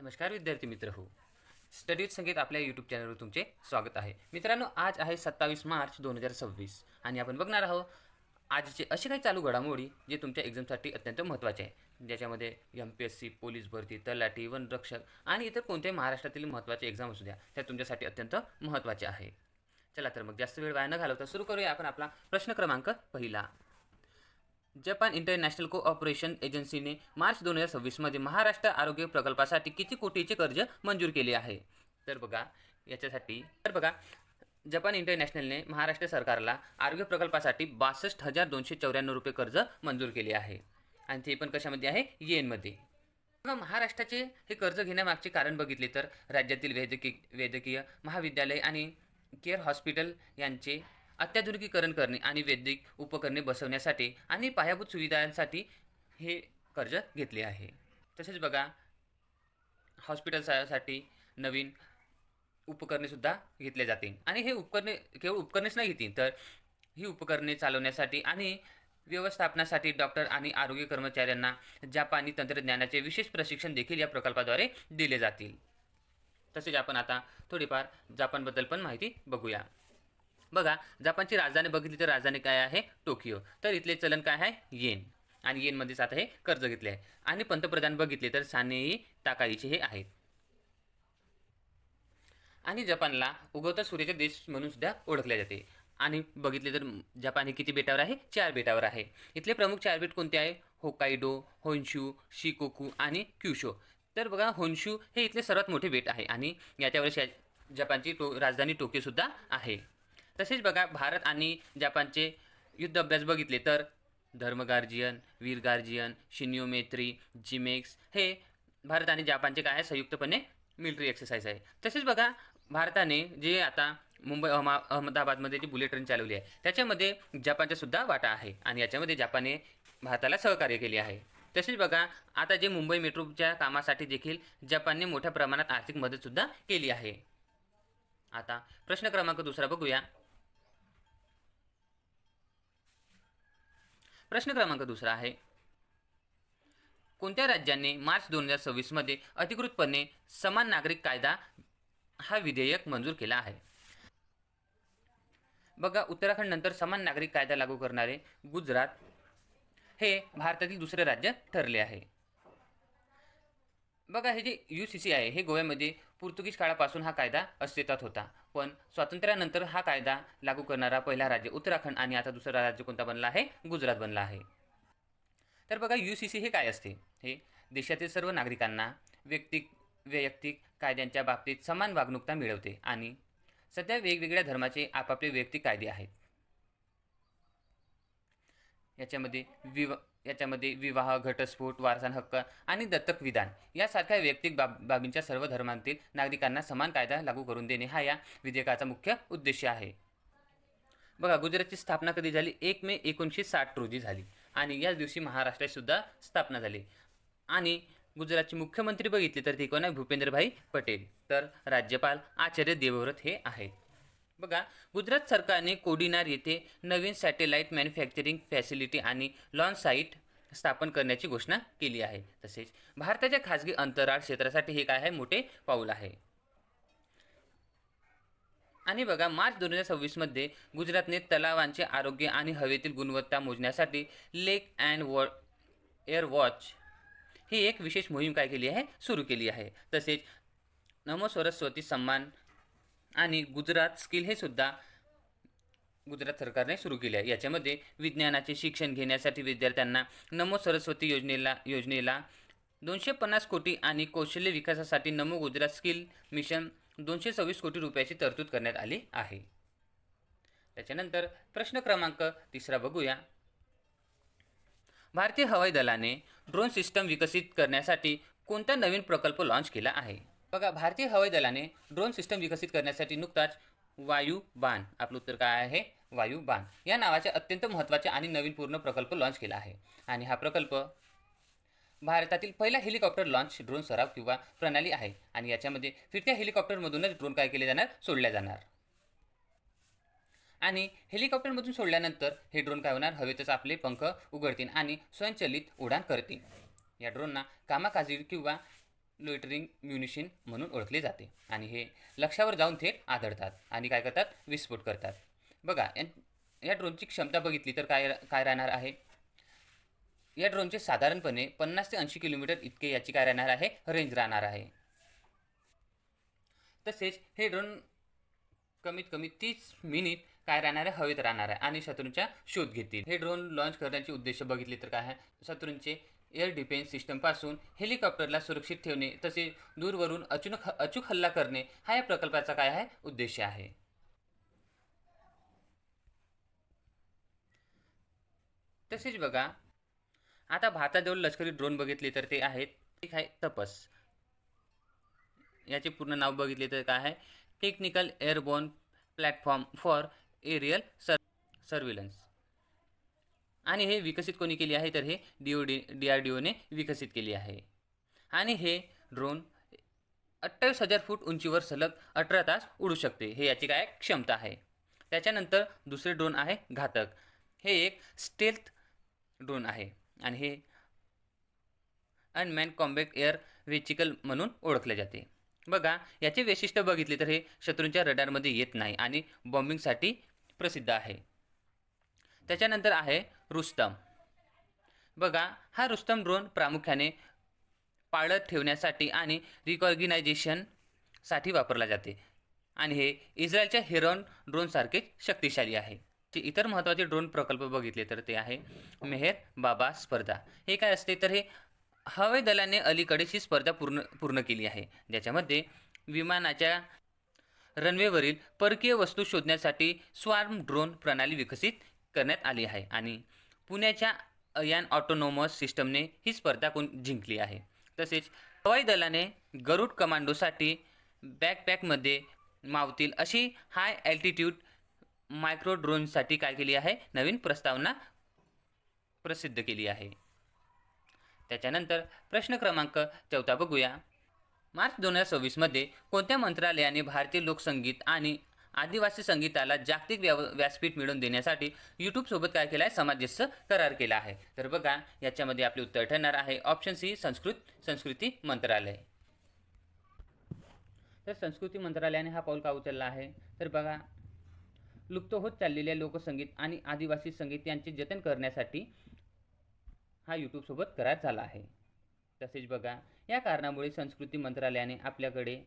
नमस्कार विद्यार्थी मित्र हो. स्टडी विथ संगीत आपल्या यूट्यूब चॅनलवर तुमचे स्वागत आहे. मित्रांनो, आज आहे 27 मार्च 2026 आणि आपण बघणार आहोत आजचे असे काही चालू घडामोडी जे तुमच्या एक्झामसाठी अत्यंत महत्त्वाचे आहे, ज्याच्यामध्ये MPSC, पोलीस भरती, तलाठी, वनरक्षक आणि इतर कोणत्याही महाराष्ट्रातील महत्त्वाचे एक्झाम असू द्या, त्या तुमच्यासाठी अत्यंत महत्त्वाचे आहे. चला तर मग जास्त वेळ वाया न घालवता सुरू करूया आपण आपला प्रश्न क्रमांक पहिला. जपान इंटरनॅशनल कोऑपरेशन एजन्सीने मार्च 2026मध्ये महाराष्ट्र आरोग्य प्रकल्पासाठी किती कोटीचे कर्ज मंजूर केले आहे? तर बघा जपान इंटरनॅशनलने महाराष्ट्र सरकारला आरोग्य प्रकल्पासाठी 62,294 रुपये कर्ज मंजूर केले आहे आणि ते पण कशामध्ये आहे? येनमध्ये. बघा, महाराष्ट्राचे हे कर्ज घेण्यामागचे कारण बघितले तर राज्यातील वैद्यकीय महाविद्यालय आणि केअर हॉस्पिटल यांचे अत्याधुनिकीकरण करणे आणि वैद्यकीय उपकरणे बसवण्यासाठी आणि पायाभूत सुविधांसाठी हे कर्ज घेतले आहे. तसेच बघा, हॉस्पिटलसाठी नवीन उपकरणेसुद्धा घेतले जाते आणि हे उपकरणे केवळ उपकरणेच नाही घेतील, तर ही उपकरणे चालवण्यासाठी आणि व्यवस्थापनासाठी डॉक्टर आणि आरोग्य कर्मचाऱ्यांना जपानी तंत्रज्ञानाचे विशेष प्रशिक्षण देखील या प्रकल्पाद्वारे दिले जातील. तसेच आपण आता थोडीफार जपानबद्दल पण माहिती बघूया. बघा, जपानची राजधानी बघितली तर राजधानी काय आहे? टोकियो. तर इथले चलन काय आहे? येन. आणि येनमध्येच आता हे कर्ज घेतले आहे. आणि पंतप्रधान बघितले तर सानेई ताकाईचे हे आहेत. आणि जपानला उगवता सूर्याचे देश म्हणून सुद्धा ओळखले जाते. आणि बघितले तर जपान हे किती बेटावर आहे? 4 बेटावर आहे. इथले प्रमुख 4 बेट कोणते आहे? होकायडो, होन्शू, शिकोकू आणि क्युशो. तर बघा, होन्शू हे इथले सर्वात मोठे बेट आहे आणि याच्यावर जपानची राजधानी टोकियोसुद्धा आहे. तसेच बघा, भारत आणि जपानचे युद्ध अभ्यास बघितले तर धर्म गार्जियन, वीर गार्जियन, शिन्यो मैत्री, जिमेक्स हे भारत आणि जपानचे काय आहे? संयुक्तपणे मिलिटरी एक्सरसाइज आहे. तसेच बघा, भारताने जे आता मुंबई अहमदाबादमध्ये जी बुलेट ट्रेन चालवली आहे त्याच्यामध्ये जपानचा सुद्धा वाटा आहे आणि याच्यामध्ये जपानने भारताला सहकार्य केले आहे. तसेच बघा, आता जे मुंबई मेट्रोच्या कामासाठी देखील जपानने मोठ्या प्रमाणात आर्थिक मदतसुद्धा केली आहे. आता प्रश्न क्रमांक दुसरा बघूया. प्रश्न क्रमांक दुसरा आहे, कोणत्या राज्याने मार्च 2026मध्ये अधिकृतपणे समान नागरिक कायदा हा विधेयक मंजूर केला आहे? बघा, उत्तराखंड नंतर समान नागरिक कायदा लागू करणारे गुजरात हे भारतातील दुसरे राज्य ठरले आहे. बघा, हे जे UCC आहे हे गोव्यामध्ये पोर्तुगीज काळापासून हा कायदा अस्तित्वात होता, पण स्वातंत्र्यानंतर हा कायदा लागू करणारा पहिला राज्य उत्तराखंड आणि आता दुसरा राज्य कोणता बनला आहे? गुजरात बनला आहे. तर बघा, UCC हे काय असते? हे देशातील सर्व नागरिकांना वैयक्तिक कायद्यांच्या बाबतीत समान वागणूकता मिळवते आणि सध्या वेगवेगळ्या धर्माचे आपापले वैयक्तिक कायदे आहेत. याच्यामध्ये विवाह, घटस्फोट, वारसा हक्क आणि दत्तक विधान यासारख्या वैयक्तिक बाबींच्या सर्व धर्मांतील नागरिकांना समान कायदा लागू करून देणे हा या विधेयकाचा मुख्य उद्देश आहे. बघा, गुजरातची स्थापना कधी झाली? 1 मे 1960 रोजी झाली आणि याच दिवशी महाराष्ट्राची सुद्धा स्थापना झाली. आणि गुजरातचे मुख्यमंत्री बघितले तर ते कोण आहे? भूपेंद्रभाई पटेल. तर राज्यपाल आचार्य देवव्रत हे आहेत. बघा, गुजरात सरकारने कोडिनार येथे नवीन सॅटेलाईट मॅन्युफॅक्चरिंग फॅसिलिटी आणि लॉन्च साईट स्थापन करण्याची घोषणा केली आहे. तसेच भारताच्या खाजगी अंतराळ क्षेत्रासाठी हे काय आहे? मोठे पाऊल आहे. आणि बघा, मार्च 2026मध्ये गुजरातने तलावांचे आरोग्य आणि हवेतील गुणवत्ता मोजण्यासाठी लेक अँड एअर वॉच ही एक विशेष मोहीम काय केली आहे? सुरू केली आहे. तसेच नमो सरस्वती सन्मान आणि गुजरात स्किल हे सुद्धा गुजरात सरकारने सुरू केले आहे. याच्यामध्ये विज्ञानाचे शिक्षण घेण्यासाठी विद्यार्थ्यांना नमो सरस्वती योजनेला 250 कोटी आणि कौशल्य विकासासाठी नमो गुजरात स्किल मिशन 226 कोटी रुपयाची तरतूद करण्यात आली आहे. त्याच्यानंतर प्रश्न क्रमांक तिसरा बघूया. भारतीय हवाई दलाने ड्रोन सिस्टम विकसित करण्यासाठी कोणता नवीन प्रकल्प लॉन्च केला आहे? बघा, भारतीय हवाई दलाने ड्रोन सिस्टम विकसित करण्यासाठी नुकताच वायुबाण, आपलं उत्तर काय आहे? वायुबाण या नावाचे अत्यंत महत्त्वाचे आणि नवीन पूर्ण प्रकल्प लॉन्च केला आहे. आणि हा प्रकल्प भारतातील पहिला हेलिकॉप्टर लॉन्च ड्रोन सराव किंवा प्रणाली आहे आणि याच्यामध्ये फिरत्या हेलिकॉप्टरमधूनच ड्रोन काय केले जाणार? सोडल्या जाणार. आणि हेलिकॉप्टरमधून सोडल्यानंतर हे ड्रोन काय होणार? हवेतच आपले पंख उघडतील आणि स्वयंचलित उड्डाण करतील. या ड्रोनना कामाकाजी किंवा लोइटरिंग म्युनिशन म्हणून ओळखले जाते आणि हे लक्ष्यावर जाऊन थेट आदळतात आणि काय करतात, विस्फोट करतात. बघा या ड्रोनची क्षमता बघितली तर काय काय राहणार आहे. या ड्रोनचे साधारणपणे 50 ते 80 किलोमीटर इतके याची काय राहणार आहे, रेंज राहणार आहे. तसेच हे ड्रोन कमीत कमी 30 मिनिट काय राहणार आहे, हवेत राहणार आहे आणि शत्रूंचा शोध घेतील. हे ड्रोन लॉन्च करण्याचे उद्देश बघितले तर काय आहे, शत्रूंचे एअर डिफेन्स सिस्टमपासून हेलिकॉप्टरला सुरक्षित ठेवणे तसेच दूरवरून अचूक हल्ला करणे हा या प्रकल्पाचा काय आहे, उद्देश आहे. तसेच बघा, आता भारताजवळ लष्करी ड्रोन बघितले तर ते आहेत, एक आहे तपस. याचे पूर्ण नाव बघितले तर काय आहे, technical airborne platform for aerial surveillance. आणि हे विकसित कोणी केली आहे तर हे DRDOने विकसित केली आहे. आणि हे ड्रोन 28,000 फूट उंचीवर सलग 18 तास उडू शकते. हे याची काय क्षमता आहे. त्याच्यानंतर दुसरे ड्रोन आहे घातक. हे एक स्टेल्थ ड्रोन आहे आणि हे अनमॅन कॉम्बॅट एअर व्हेहिकल म्हणून ओळखले जाते. बघा, याचे वैशिष्ट्य बघितले तर हे शत्रूंच्या रडारमध्ये येत नाही आणि बॉम्बिंगसाठी प्रसिद्ध आहे. त्याच्यानंतर आहे रुस्तम. बघा, हा रुस्तम ड्रोन प्रामुख्याने पाळत ठेवण्यासाठी आणि रिकॉग्नायझेशनसाठी वापरला जाते आणि हे इस्रायलच्या हेरॉन ड्रोनसारखेच शक्तिशाली आहे. जे इतर महत्त्वाचे ड्रोन प्रकल्प बघितले तर ते आहे मेहर बाबा स्पर्धा. हे काय असते तर हे हवाई दलाने अलीकडेच ही स्पर्धा पूर्ण केली आहे, ज्याच्यामध्ये विमानाच्या रनवेवरील परकीय वस्तू शोधण्यासाठी स्वार्म ड्रोन प्रणाली विकसित करण्यात आली आहे आणि पुण्याच्या अयान ऑटोनॉमस सिस्टमने ही स्पर्धा जिंकली आहे. तसेच हवाई दलाने गरुड कमांडोसाठी बॅकपॅकमध्ये मावतील अशी हाय ॲल्टिट्यूड मायक्रो ड्रोनसाठी काय केली आहे, नवीन प्रस्तावना प्रसिद्ध केली आहे. त्याच्यानंतर प्रश्न क्रमांक 14 बघूया. मार्च 2026 कोणत्या मंत्रालयाने भारतीय लोकसंगीत आणि आदिवासी संगीताला जागतिक व्यासपीठ मिळवून देण्यासाठी यूट्यूबसोबत काय केलं आहे, सामंजस्य करार केला आहे? तर बघा, याच्यामध्ये आपले उत्तर ठरणार आहे ऑप्शन सी, संस्कृती मंत्रालय. तर संस्कृती मंत्रालयाने हा पाऊल का उचलला आहे तर बघा, लुप्त होत चाललेल्या लोकसंगीत आणि आदिवासी संगीत यांचे जतन करण्यासाठी हा यूट्यूबसोबत करार झाला आहे. तसेच बघा, या कारणामुळे संस्कृती मंत्रालयाने आपल्याकडे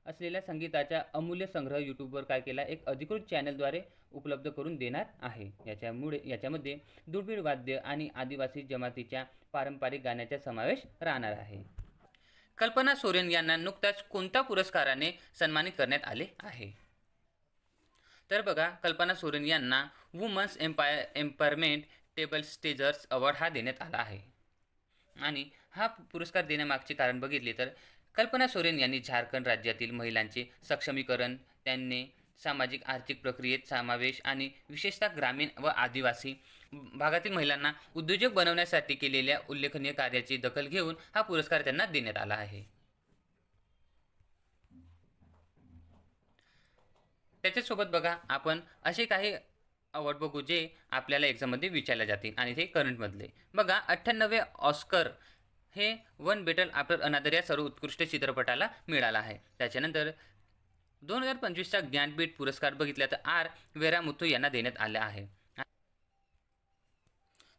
असलेल्या संगीताचा अमूल्य संग्रह यूट्यूबवर काय केला, एक अधिकृत चॅनलद्वारे उपलब्ध करून देणार आहे. याच्यामध्ये दुर्मिळ वाद्य आणि आदिवासी जमातीच्या पारंपरिक गाण्याचा समावेश राहणार आहे. कल्पना सोरेन यांना नुकताच कोणत्या पुरस्काराने सन्मानित करण्यात आले आहे? तर बघा, कल्पना सोरेन यांना वुमन्स एम्पावरमेंट टेबल स्टेजर्स अवॉर्ड हा देण्यात आला आहे. आणि हा पुरस्कार देण्यामागचे कारण बघितले तर कल्पना सोरेन यांनी झारखंड राज्यातील महिलांचे सक्षमीकरण, त्यांनी सामाजिक आर्थिक प्रक्रियेत समावेश आणि विशेषतः ग्रामीण व आदिवासी भागातील महिलांना उद्योजक बनवण्यासाठी केलेल्या उल्लेखनीय कार्याची दखल घेऊन हा पुरस्कार त्यांना देण्यात आला आहे. त्याच्यासोबत बघा, आपण असे काही अवॉर्ड बघू जे आपल्याला एक्झाममध्ये विचारले जातील आणि ते करंटमधले. बघा, 98 ऑस्कर हे वन बेटल आफ्टर अनादर या सर्व उत्कृष्ट चित्रपटाला मिळाला आहे. त्याच्यानंतर 2025चा ज्ञानपीठ पुरस्कार बघितला तर आर वेरामुथू यांना देण्यात आला आहे.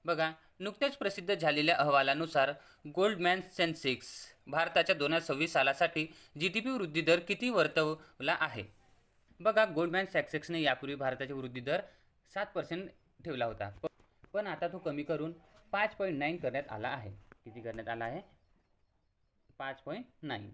बघा, नुकत्याच प्रसिद्ध झालेल्या अहवालानुसार गोल्डमॅन सेन्सेक्स भारताच्या 2026 सालासाठी GDP वृद्धी दर किती वर्तवला आहे? बघा, गोल्डमॅन सॅक्सेक्सने यापूर्वी भारताचा वृद्धी दर 7% ठेवला होता, पण आता तो कमी करून 5.9 करण्यात आला आहे. किती करण्यात आला आहे? 5.9.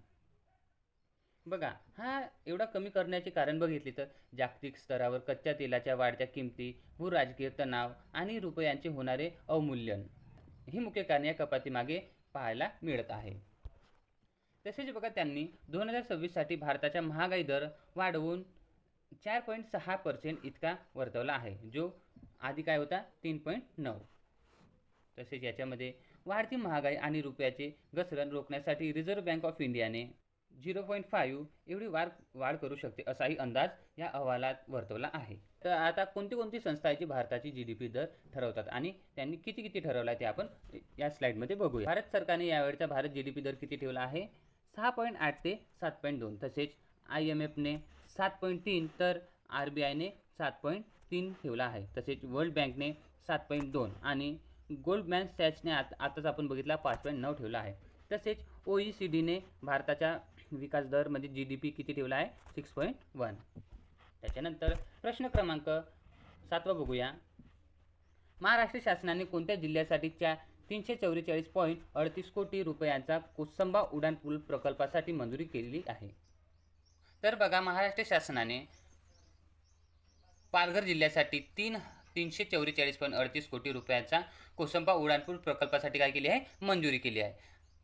बघा, हा एवढा कमी करण्याचे कारण बघितले तर जागतिक स्तरावर कच्च्या तेलाच्या वाढत्या किमती, भूराजकीय तणाव आणि रुपयांचे होणारे अवमूल्यन ही मुख्य कारणे या कपातीमागे पाहायला मिळत आहे. तसेच बघा, त्यांनी 2026साठी भारताचा महागाई दर वाढवून 4.6% इतका वर्तवला आहे, जो आधी काय होता 3.9. तसेच याच्यामध्ये वाढती महागाई आणि रुपयाचे घसरण रोखण्यासाठी रिझर्व्ह बँक ऑफ इंडियाने 0.5 एवढी वाढ करू शकते असाही अंदाज या अहवालात वर्तवला आहे. तर आता कोणती संस्था आहे जी भारताची GDP दर ठरवतात आणि त्यांनी किती ठरवला ते आपण या स्लाइडमध्ये बघूया. भारत सरकारने यावेळचा भारत GDP दर किती ठेवला आहे? 6.8 ते 7.2. तसेच IMFने 7.3 तर RBIने 7.3 ठेवला आहे. तसेच वर्ल्ड बँकने 7.2 आणि गोल्डमॅन सॅचने आताच आपण बघितला 5.9 ठेवला आहे. तसेच OECDने भारताच्या विकास दर म्हणजे GDP किती ठेवला आहे 6.1. त्याच्यानंतर प्रश्न क्रमांक 7 बघूया. महाराष्ट्र शासनाने कोणत्या जिल्ह्यासाठीच्या 344.38 कोटी रुपयांचा कोसंबा उड्डाणपूल प्रकल्पासाठी मंजुरी केलेली आहे? तर बघा, महाराष्ट्र शासनाने पालघर जिल्ह्यासाठी 344.38 कोटी रुपयांचा कोसंबा उड्डाणपूल प्रकल्पासाठी काय केली आहे? मंजुरी केली आहे.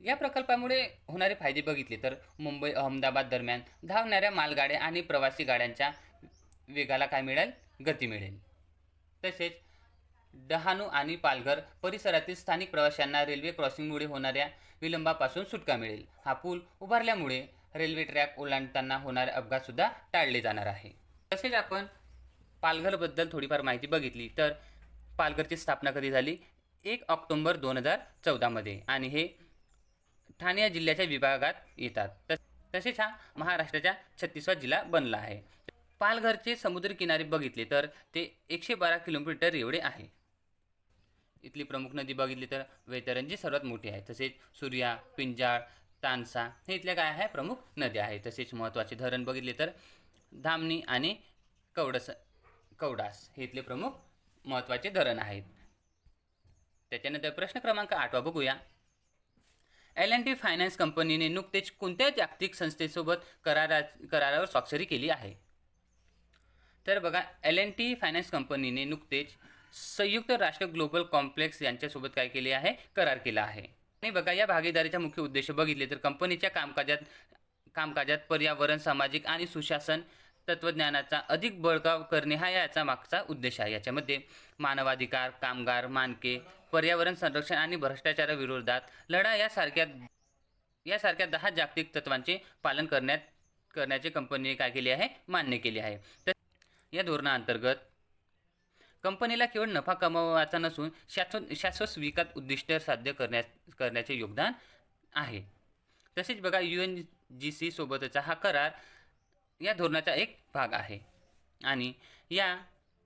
या प्रकल्पामुळे होणारे फायदे बघितले तर मुंबई अहमदाबाद दरम्यान धावणाऱ्या मालगाड्या आणि प्रवासी गाड्यांच्या वेगाला काय मिळेल? गती मिळेल. तसेच डहाणू आणि पालघर परिसरातील स्थानिक प्रवाशांना रेल्वे क्रॉसिंगमुळे होणाऱ्या विलंबापासून सुटका मिळेल. हा पूल उभारल्यामुळे रेल्वे ट्रॅक ओलांडताना होणारे अपघातसुद्धा टाळले जाणार आहे. तसेच आपण पालघरबद्दल थोडीफार माहिती बघितली तर पालघरची स्थापना कधी झाली? 1 ऑक्टोबर 2014 आणि हे ठाणे या जिल्ह्याच्या विभागात येतात. तसेच हा महाराष्ट्राचा 36वा जिल्हा बनला आहे. पालघरचे समुद्रकिनारे बघितले तर ते 112 किलोमीटर एवढे आहे. इथली प्रमुख नदी बघितली तर वैतरणजी सर्वात मोठी आहे. तसेच सूर्या, पिंजाळ, तानसा हे इथल्या काय आहे? प्रमुख नद्या आहेत. तसेच महत्त्वाचे धरण बघितले तर धामणी आणि कवडास हे इथले प्रमुख महत्त्वाचे धरण आहेत. त्याच्यानंतर प्रश्न क्रमांक 8 बघूया. L&T फायनान्स कंपनीने नुकतेच कोणत्या जागतिक संस्थेसोबत करारावर स्वाक्षरी केली आहे? तर बघा, L&T फायनान्स कंपनीने नुकतेच संयुक्त राष्ट्र ग्लोबल कॉम्प्लेक्स यांच्यासोबत काय केले आहे? करार केला आहे. आणि बघा, या भागीदारीचा मुख्य उद्देश बघितले तर कंपनीच्या कामकाजात पर्यावरण, सामाजिक आणि सुशासन तत्त्वज्ञानाचा अधिक बळकाव करणे हा याचा मागचा उद्देश आहे. याच्यामध्ये मानवाधिकार, कामगार मानके, पर्यावरण संरक्षण आणि भ्रष्टाचाराविरोधात लढा यासारख्या 10 जागतिक तत्त्वांचे पालन करण्याचे कंपनीने काय केले आहे? मान्य केले आहे. तर या धोरणाअंतर्गत कंपनीला केवळ नफा कमवायचा नसून शाश्वत विकास उद्दिष्ट साध्य करण्याचे योगदान आहे. तसेच बघा, UNGC सोबतचा हा करार या धोरणाचा एक भाग आहे आणि या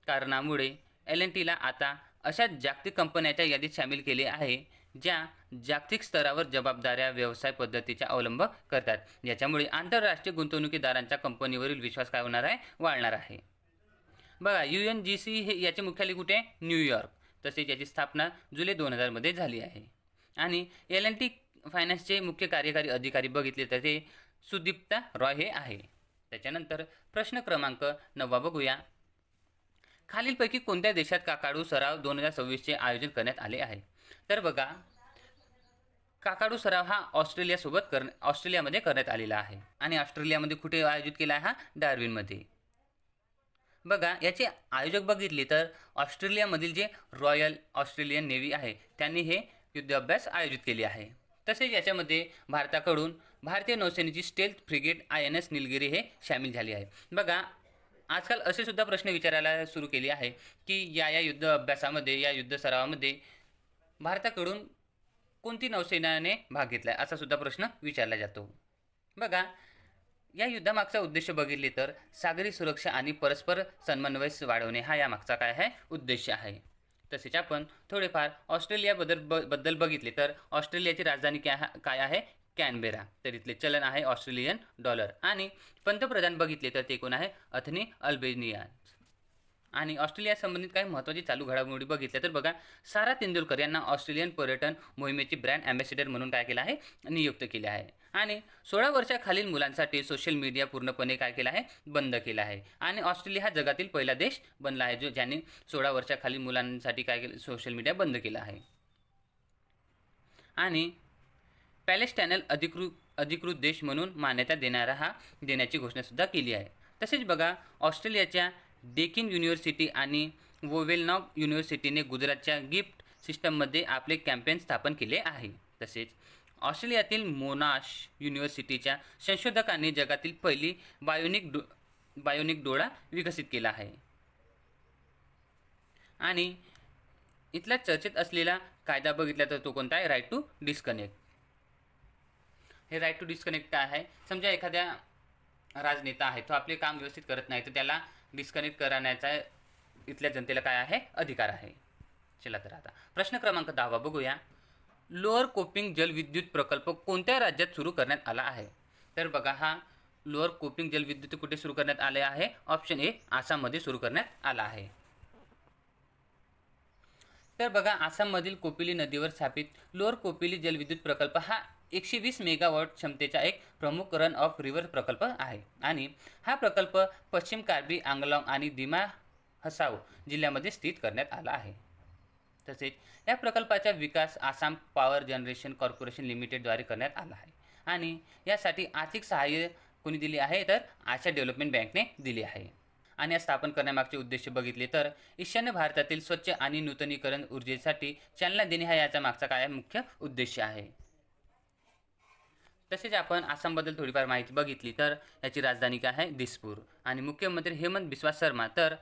कारणामुळे L&Tला आता अशा जागतिक कंपन्यांच्या यादीत सामील केले आहे ज्या जागतिक स्तरावर जबाबदाऱ्या व्यवसाय पद्धतीचा अवलंब करतात. याच्यामुळे आंतरराष्ट्रीय गुंतवणुकीदारांचा कंपनीवरील विश्वास काय होणार आहे? वाढणार आहे. बघा, UNGC हे याचे मुख्यालय कुठे आहे? न्यूयॉर्क. तसेच याची स्थापना जुलै 2000 झाली आहे. आणि L&T फायनान्सचे मुख्य कार्यकारी अधिकारी बघितले तर ते सुदीप्ता रॉय हे आहे. त्याच्यानंतर प्रश्न क्रमांक 9 बघूया. खालीलपैकी कोणत्या देशात काकाडू सराव 2026चे आयोजन करण्यात आले आहे? तर बघा, काकाडू सराव हा ऑस्ट्रेलियामध्ये करण्यात आलेला आहे. आणि ऑस्ट्रेलियामध्ये कुठे आयोजित केला आहे? हा डार्विनमध्ये. बघा, याचे आयोजक बघितले तर ऑस्ट्रेलियामधील जे रॉयल ऑस्ट्रेलियन नेव्ही आहे त्यांनी हे युद्धाभ्यास आयोजित केले आहे. तसेच याच्यामध्ये भारताकडून भारतीय नौसेनेची स्टेल्थ फ्रिगेट INS निलगिरी हे सामील झाली आहे. बघा, आजकाल असे सुद्धा प्रश्न विचारायला सुरू केले आहे की या युद्ध अभ्यासामध्ये, या युद्ध सरावामध्ये भारताकडून कोणती नौसेनाने भाग घेतला आहे असा सुद्धा प्रश्न विचारला जातो. बघा, या युद्धामागचा उद्देश बघितले तर सागरी सुरक्षा आणि परस्पर समन्वय वाढवणे हा यामागचा काय आहे? उद्देश आहे. तसेच आपण थोडेफार ऑस्ट्रेलियाबद्दल बघितले तर ऑस्ट्रेलियाची राजधानी काय आहे? कॅनबेरा. तर इथले चलन आहे ऑस्ट्रेलियन डॉलर. आणि पंतप्रधान बघितले तर ते कोण आहे? अथनी अल्बेनिया. आणि ऑस्ट्रेलिया संबंधित काही महत्त्वाची चालू घडामोडी बघितल्या तर बघा, सारा तेंडुलकर यांना ऑस्ट्रेलियन पर्यटन मोहिमेची ब्रँड ॲम्बॅसेडर म्हणून काय केलं आहे? नियुक्त केले आहे. आणि 16 वर्षाखालील मुलांसाठी सोशल मीडिया पूर्णपणे काय केलं आहे? बंद केला आहे. आणि ऑस्ट्रेलिया हा जगातील पहिला देश बनला आहे ज्याने 16 वर्षाखालील मुलांसाठी काय केलं? सोशल मीडिया बंद केला आहे. आणि पॅलेस्टाईनला अधिकृत देश म्हणून मान्यता देण्याची घोषणासुद्धा केली आहे. तसेच बघा, ऑस्ट्रेलियाच्या डेकिन युनिव्हर्सिटी आणि वोवेलनॉग युनिव्हर्सिटीने गुजरातच्या गिफ्ट सिस्टममध्ये आपले कॅम्पेन स्थापन केले आहे. तसेच ऑस्ट्रेलियातील मोनाश युनिव्हर्सिटीच्या संशोधकांनी जगातील पहिली बायोनिक डोळा विकसित केला आहे. आणि इथला चर्चेत असलेला कायदा बघितला तर तो कोणता आहे? Right to disconnect. हे राईट टू डिस्कनेक्ट काय आहे? समजा एखाद्या राजनेता आहे, तो आपले काम व्यवस्थित करत नाही, तर त्याला डिस्कनेक्ट करण्याचा इथल्या जनतेला काय आहे? अधिकार आहे. चला तर आता प्रश्न क्रमांक 10 बघूया. लोअर कोपिंग जलविद्युत प्रकल्प कोणत्या राज्यात सुरू करण्यात आला आहे? तर बघा, हा लोअर कोपिंग जलविद्युत कुठे सुरू करण्यात आले आहे? ऑप्शन ए, आसाममध्ये सुरू करण्यात आला आहे. तर बघा, आसाममधील कोपिली नदीवर स्थापित लोअर कोपिली जलविद्युत प्रकल्प हा 120 मेगावॉट क्षमतेचा एक प्रमुख रन ऑफ रिव्हर प्रकल्प आहे आणि हा प्रकल्प पश्चिम कार्बी आंगलाँग आणि दिमा हसाओ जिल्ह्यामध्ये स्थित करण्यात आला आहे. तसेच या प्रकल्पाचा विकास आसाम पॉवर जनरेशन कॉर्पोरेशन लिमिटेडद्वारे करण्यात आला आहे आणि यासाठी आर्थिक सहाय्य कोणी दिले आहे? तर आशिया डेव्हलपमेंट बँकने दिले आहे. आणि या स्थापन करण्यामागचे उद्देश बघितले तर ईशान्य भारतातील स्वच्छ आणि नूतनीकरण ऊर्जेसाठी चालना देणे हा याचा मागचा काय मुख्य उद्देश आहे. तसेच आपण आसामबद्दल थोडीफार माहिती बघितली तर याची राजधानी काय आहे? दिसपूर. आणि मुख्यमंत्री हेमंत बिस्वा शर्मा. तर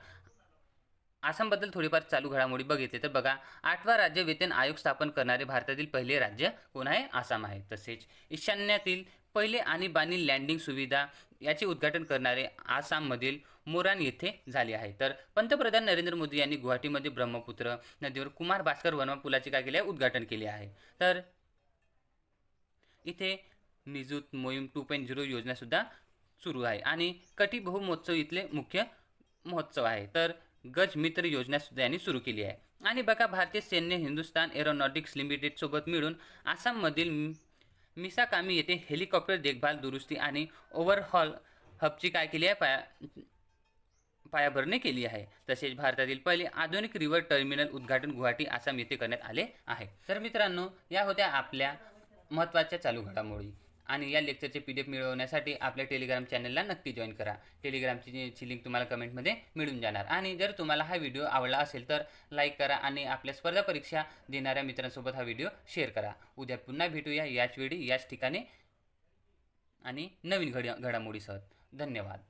आसामबद्दल थोडीफार चालू घडामोडी बघितली तर बघा, 8वा राज्य वेतन आयोग स्थापन करणारे भारतातील पहिले राज्य कोण आहे? आसाम आहे. तसेच ईशान्यातील पहिले आणीबाणी लँडिंग सुविधा याचे उद्घाटन करणारे आसाममधील मोरान येथे झाले आहे. तर पंतप्रधान नरेंद्र मोदी यांनी गुवाहाटीमध्ये ब्रह्मपुत्र नदीवर कुमार भास्कर वर्मा पुलाचे काय केले आहे? उद्घाटन केले आहे. तर इथे निजूत मोहीम 2.0 योजनासुद्धा सुरू आहे आणि कटी बहुमहोत्सव इथले मुख्य महोत्सव आहे. तर गज मित्र योजनासुद्धा यांनी सुरू केली आहे. आणि बघा, भारतीय सैन्य हिंदुस्तान एरोनॉटिक्स लिमिटेड सोबत मिळून आसाममधील मिसाकामी येथे हेलिकॉप्टर देखभाल दुरुस्ती आणि ओव्हरहॉल हबची काय केली आहे? पायाभरणी केली आहे. तसेच भारतातील पहिले आधुनिक रिव्हर टर्मिनल उद्घाटन गुवाहाटी आसाम येथे करण्यात आले आहे. तर मित्रांनो, या होत्या आपल्या महत्त्वाच्या चालू घडामोडी आणि या लेक्चरचे PDF मिळवण्यासाठी आपल्या टेलिग्राम चॅनलला नक्की जॉईन करा. टेलिग्रामची लिंक तुम्हाला कमेंटमध्ये मिळून जाणार. आणि जर तुम्हाला हा व्हिडिओ आवडला असेल तर लाईक करा आणि आपल्या स्पर्धा परीक्षा देणाऱ्या मित्रांसोबत हा व्हिडिओ शेअर करा. उद्या पुन्हा भेटूया याच वेळी याच ठिकाणी आणि नवीन घडामोडीसह. धन्यवाद.